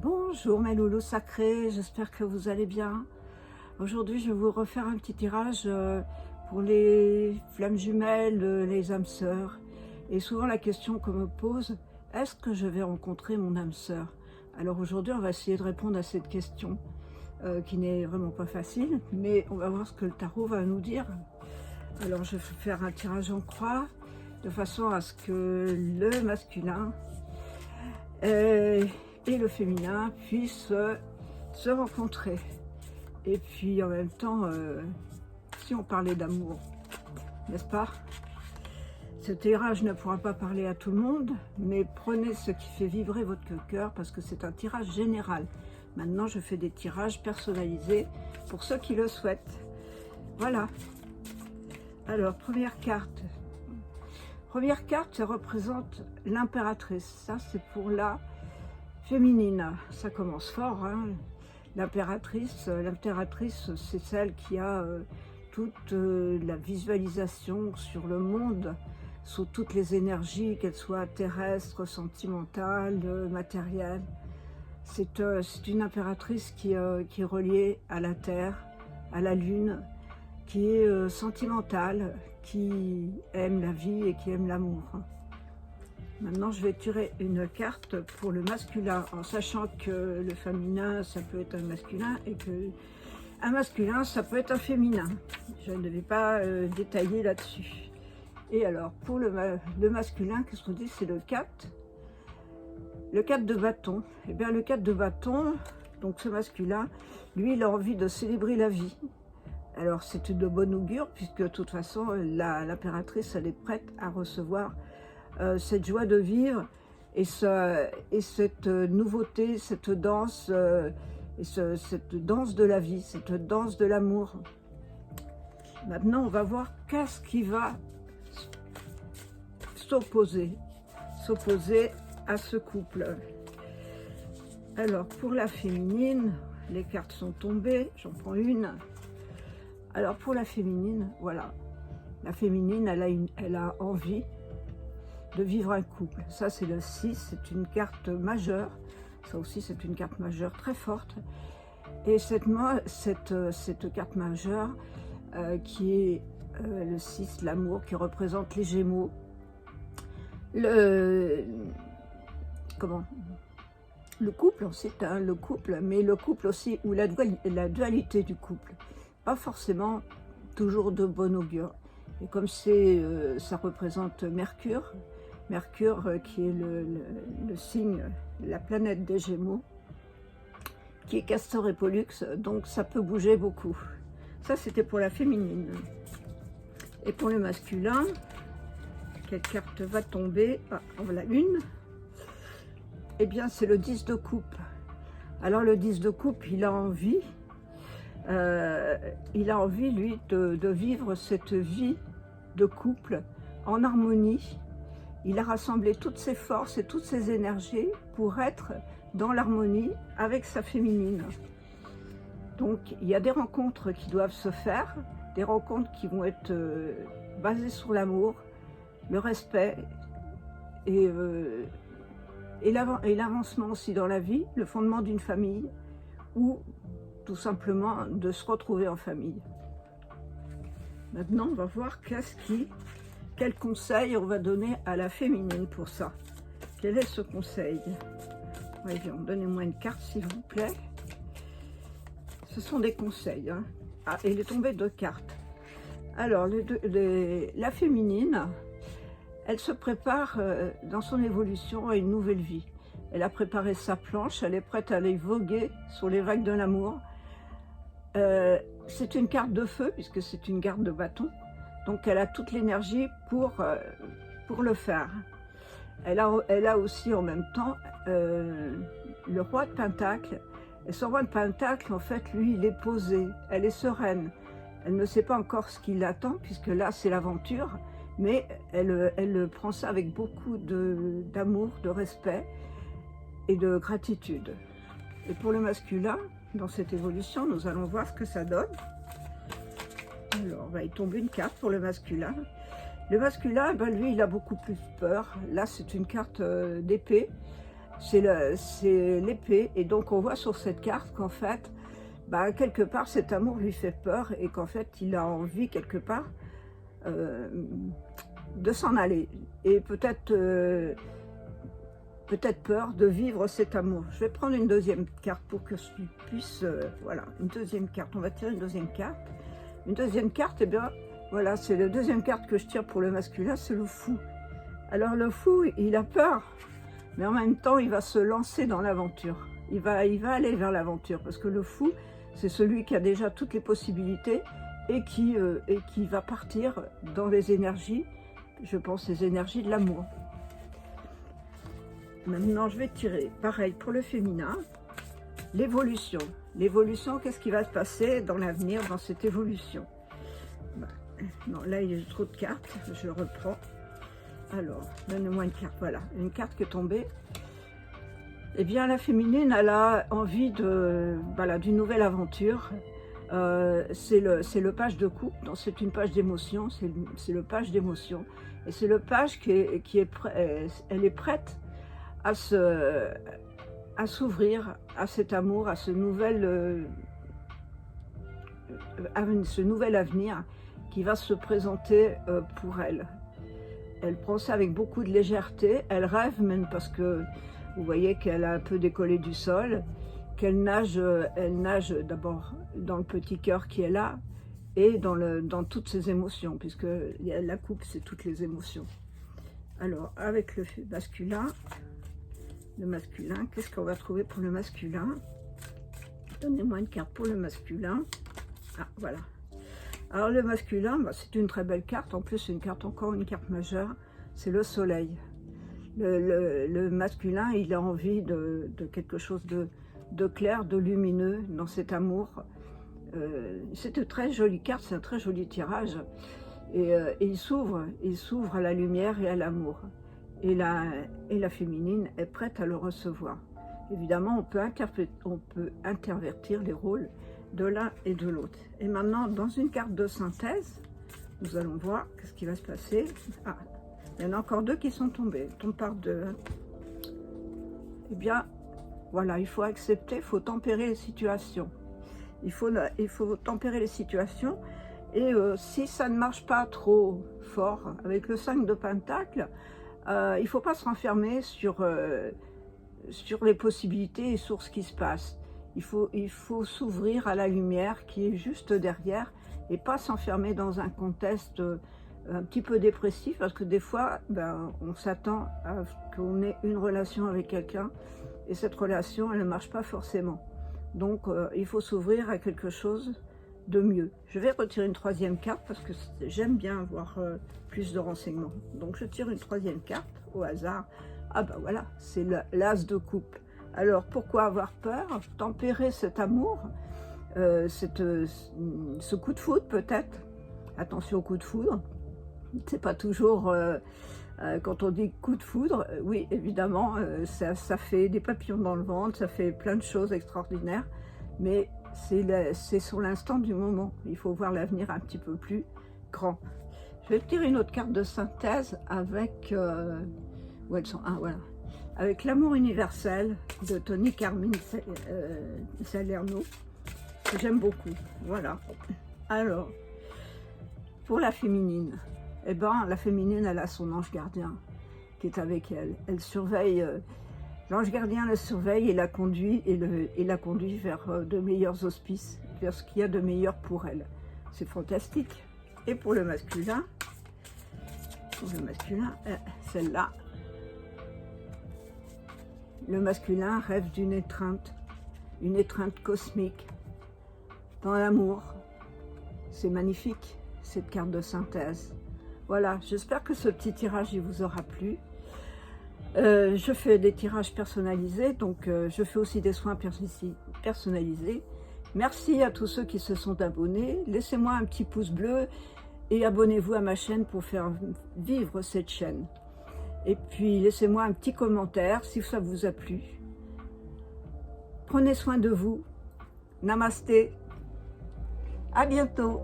Bonjour mes loulous sacrés, j'espère que vous allez bien. Aujourd'hui je vais vous refaire un petit tirage pour les flammes jumelles, les âmes sœurs. Et souvent la question qu'on me pose, est-ce que je vais rencontrer mon âme sœur? Alors aujourd'hui on va essayer de répondre à cette question qui n'est vraiment pas facile, mais on va voir ce que le tarot va nous dire. Alors je vais faire un tirage en croix de façon à ce que le masculin et le féminin puissent se rencontrer. Et puis en même temps, si on parlait d'amour, n'est-ce pas? Ce tirage ne pourra pas parler à tout le monde, mais prenez ce qui fait vibrer votre cœur parce que c'est un tirage général. Maintenant, je fais des tirages personnalisés pour ceux qui le souhaitent. Voilà. Alors, première carte. Première carte, ça représente l'impératrice. Ça, c'est pour la féminine. Ça commence fort, hein. L'impératrice, c'est celle qui a toute la visualisation sur le monde, sous toutes les énergies, qu'elles soient terrestres, sentimentales, matérielles. C'est une impératrice qui est reliée à la Terre, à la Lune, qui est sentimentale, qui aime la vie et qui aime l'amour. Maintenant, je vais tirer une carte pour le masculin, en sachant que le féminin, ça peut être un masculin, et que un masculin, ça peut être un féminin. Je ne vais pas détailler là-dessus. Et alors, pour le masculin, qu'est-ce qu'on dit? C'est le 4. Le 4 de bâton. Eh bien, le 4 de bâton, donc ce masculin, lui, il a envie de célébrer la vie. Alors, c'est de bonne augure, puisque de toute façon, l'impératrice, elle est prête à recevoir cette joie de vivre et cette nouveauté, cette danse, cette danse de la vie, cette danse de l'amour. Maintenant, on va voir qu'est-ce qui va s'opposer à ce couple. Alors, pour la féminine, les cartes sont tombées, j'en prends une. Alors, pour la féminine, voilà. La féminine, elle a envie de vivre un couple. Ça, c'est le 6, c'est une carte majeure. Ça aussi, c'est une carte majeure très forte. Et cette carte majeure, qui est le 6, l'amour, qui représente les Gémeaux. Le couple ensuite, hein, le couple, mais le couple aussi, ou la dualité du couple. Pas forcément toujours de bon augure. Et comme ça représente Mercure, qui est le signe, la planète des Gémeaux, qui est Castor et Pollux, donc ça peut bouger beaucoup. Ça, c'était pour la féminine. Et pour le masculin, quelle carte va tomber? Ah, voilà une. Eh bien, c'est le 10 de coupe. Alors, le 10 de coupe, il a envie, lui, de vivre cette vie de couple en harmonie. Il a rassemblé toutes ses forces et toutes ses énergies pour être dans l'harmonie avec sa féminine. Donc, il y a des rencontres qui doivent se faire, des rencontres qui vont être basées sur l'amour, le respect et l'avancement aussi dans la vie, le fondement d'une famille, ou tout simplement de se retrouver en famille. Maintenant, on va voir quel conseil on va donner à la féminine pour ça. Quel est ce conseil? Voyons, donnez-moi une carte s'il vous plaît. Ce sont des conseils, hein. Ah, il est tombé 2 cartes. Alors, la féminine, elle se prépare dans son évolution à une nouvelle vie. Elle a préparé sa planche, elle est prête à aller voguer sur les vagues de l'amour. C'est une carte de feu, puisque c'est une carte de bâton. Donc elle a toute l'énergie pour le faire. Elle a aussi en même temps le roi de Pentacle. Et ce roi de Pentacle, en fait, lui, il est posé. Elle est sereine. Elle ne sait pas encore ce qui l'attend, puisque là, c'est l'aventure. Mais elle prend ça avec beaucoup d'amour, de respect et de gratitude. Et pour le masculin, dans cette évolution, nous allons voir ce que ça donne. Alors, il tombe une carte pour le masculin. Le masculin, lui, il a beaucoup plus peur. Là, c'est une carte d'épée. c'est l'épée. Et donc on voit sur cette carte qu'en fait, bah, quelque part cet amour lui fait peur et qu'en fait il a envie quelque part de s'en aller. Et peut-être peur de vivre cet amour. Je vais prendre une deuxième carte pour que je puisse... voilà, une deuxième carte. On va tirer une deuxième carte. Une deuxième carte, et bien, voilà, c'est la deuxième carte que je tire pour le masculin, c'est le fou. Alors le fou, il a peur, mais en même temps, il va se lancer dans l'aventure. Il va aller vers l'aventure, parce que le fou, c'est celui qui a déjà toutes les possibilités et qui va partir dans les énergies, je pense, les énergies de l'amour. Maintenant, je vais tirer, pareil, pour le féminin, l'évolution. L'évolution, qu'est-ce qui va se passer dans l'avenir, dans cette évolution? Non, là, il y a trop de cartes, je reprends. Alors, donne-moi une carte, voilà, une carte qui est tombée. Eh bien, la féminine, elle a envie d'une nouvelle aventure. C'est le page de coupe, donc c'est une page d'émotion, c'est le page d'émotion. Et c'est le page elle est prête à s'ouvrir à cet amour, à ce nouvel avenir qui va se présenter pour elle. Elle prend ça avec beaucoup de légèreté, elle rêve même parce que vous voyez qu'elle a un peu décollé du sol, qu'elle nage, elle nage d'abord dans le petit cœur qui est là et dans toutes ses émotions, puisque la coupe c'est toutes les émotions. Alors avec le masculin, qu'est-ce qu'on va trouver pour le masculin? Donnez-moi une carte pour le masculin. Ah, voilà. Alors le masculin, bah, c'est une très belle carte. En plus, c'est encore une carte majeure. C'est le soleil. Le masculin, il a envie de quelque chose de clair, de lumineux dans cet amour. C'est une très jolie carte, c'est un très joli tirage. Et il s'ouvre à la lumière et à l'amour. Et la féminine est prête à le recevoir. Évidemment, on peut intervertir les rôles de l'un et de l'autre. Et maintenant, dans une carte de synthèse, nous allons voir ce qui va se passer. Ah, il y en a encore deux qui sont tombés. On part de... Eh bien, voilà, il faut accepter, il faut tempérer les situations. Il faut tempérer les situations. Et si ça ne marche pas trop fort, avec le 5 de Pentacle, il ne faut pas se renfermer sur les possibilités et sur ce qui se passe. Il faut s'ouvrir à la lumière qui est juste derrière et pas s'enfermer dans un contexte un petit peu dépressif, parce que des fois, on s'attend à ce qu'on ait une relation avec quelqu'un et cette relation, elle ne marche pas forcément. Donc, il faut s'ouvrir à quelque chose de mieux. Je vais retirer une troisième carte parce que j'aime bien avoir plus de renseignements. Donc je tire une troisième carte au hasard. Ah ben voilà, c'est l'as de coupe. Alors pourquoi avoir peur? Tempérer cet amour, ce coup de foudre peut-être. Attention au coup de foudre. C'est pas toujours quand on dit coup de foudre, oui évidemment ça fait des papillons dans le ventre, ça fait plein de choses extraordinaires, mais c'est sur l'instant du moment. Il faut voir l'avenir un petit peu plus grand. Je vais tirer une autre carte de synthèse avec où elles sont, voilà, avec l'amour universel de Tony Carmine Salerno, que j'aime beaucoup. Voilà. Alors, pour la féminine, eh ben, la féminine, elle a son ange gardien qui est avec elle. Elle surveille. L'ange gardien la surveille et la conduit, vers de meilleurs auspices, vers ce qu'il y a de meilleur pour elle. C'est fantastique. Et pour le masculin, celle-là, le masculin rêve d'une étreinte cosmique dans l'amour. C'est magnifique, cette carte de synthèse. Voilà, j'espère que ce petit tirage il vous aura plu. Je fais des tirages personnalisés, donc je fais aussi des soins personnalisés. Merci à tous ceux qui se sont abonnés. Laissez-moi un petit pouce bleu et abonnez-vous à ma chaîne pour faire vivre cette chaîne. Et puis laissez-moi un petit commentaire si ça vous a plu. Prenez soin de vous. Namasté. À bientôt.